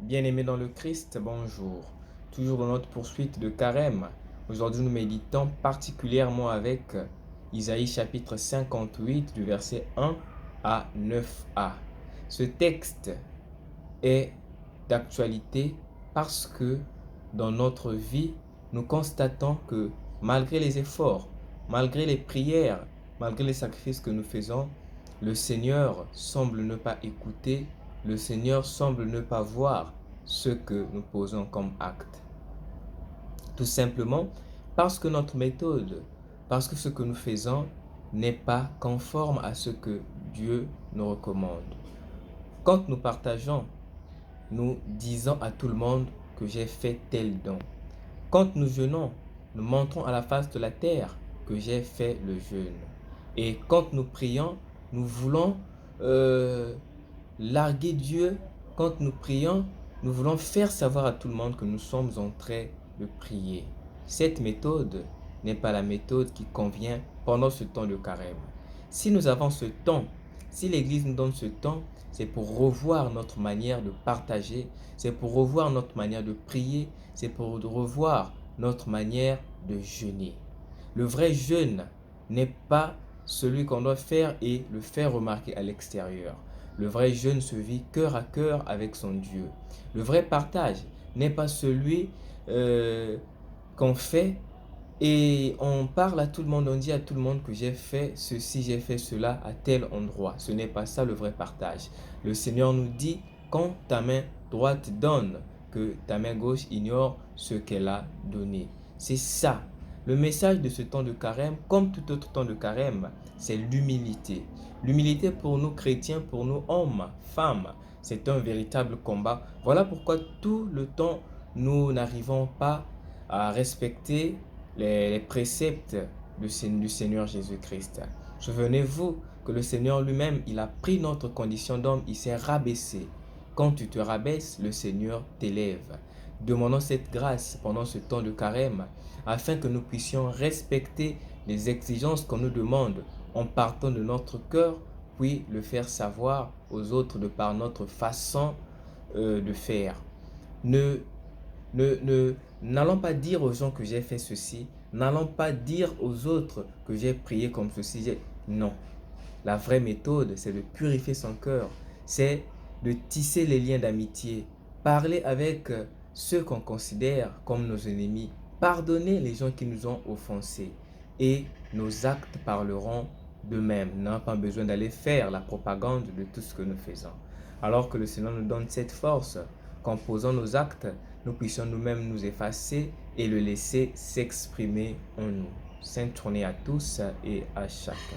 Bien-aimés dans le Christ, bonjour. Toujours dans notre poursuite de carême, aujourd'hui nous méditons particulièrement avec Isaïe chapitre 58 du verset 1 à 9a. Ce texte est d'actualité parce que dans notre vie, nous constatons que malgré les efforts, malgré les prières, malgré les sacrifices que nous faisons, le Seigneur semble ne pas écouter, le Seigneur semble ne pas voir ce que nous posons comme acte. Tout simplement parce que notre méthode, parce que ce que nous faisons n'est pas conforme à ce que Dieu nous recommande. Quand nous partageons, nous disons à tout le monde que j'ai fait tel don. Quand nous jeûnons, nous montrons à la face de la terre que j'ai fait le jeûne. Et quand nous prions, nous voulons larguer Dieu. Quand nous prions, nous voulons faire savoir à tout le monde que nous sommes en train de prier. Cette méthode n'est pas la méthode qui convient pendant ce temps de carême. Si nous avons ce temps, si l'Église nous donne ce temps, c'est pour revoir notre manière de partager, c'est pour revoir notre manière de prier, c'est pour revoir notre manière de jeûner. Le vrai jeûne n'est pas celui qu'on doit faire et le faire remarquer à l'extérieur. Le vrai jeûne se vit cœur à cœur avec son Dieu. Le vrai partage n'est pas celui qu'on fait et on parle à tout le monde, on dit à tout le monde que j'ai fait ceci, j'ai fait cela à tel endroit. Ce n'est pas ça le vrai partage. Le Seigneur nous dit, quand ta main droite donne, que ta main gauche ignore ce qu'elle a donné. C'est ça. Le message de ce temps de carême, comme tout autre temps de carême, c'est l'humilité. L'humilité pour nous chrétiens, pour nous hommes, femmes, c'est un véritable combat. Voilà pourquoi tout le temps, nous n'arrivons pas à respecter les préceptes du Seigneur Jésus-Christ. Souvenez-vous que le Seigneur lui-même, il a pris notre condition d'homme, il s'est rabaissé. Quand tu te rabaisses, le Seigneur t'élève. Demandons cette grâce pendant ce temps de carême, afin que nous puissions respecter les exigences qu'on nous demande en partant de notre cœur, puis le faire savoir aux autres de par notre façon de faire. Ne N'allons pas dire aux gens que j'ai fait ceci. N'allons pas dire aux autres que j'ai prié comme ceci. Non. La vraie méthode, c'est de purifier son cœur. C'est de tisser les liens d'amitié. Parler avec ceux qu'on considère comme nos ennemis. Pardonner les gens qui nous ont offensés. Et nos actes parleront d'eux-mêmes. Nous n'avons pas besoin d'aller faire la propagande de tout ce que nous faisons. Alors que le Seigneur nous donne cette force, qu'en posant nos actes, nous puissions nous-mêmes nous effacer et le laisser s'exprimer en nous. Sainte journée à tous et à chacun.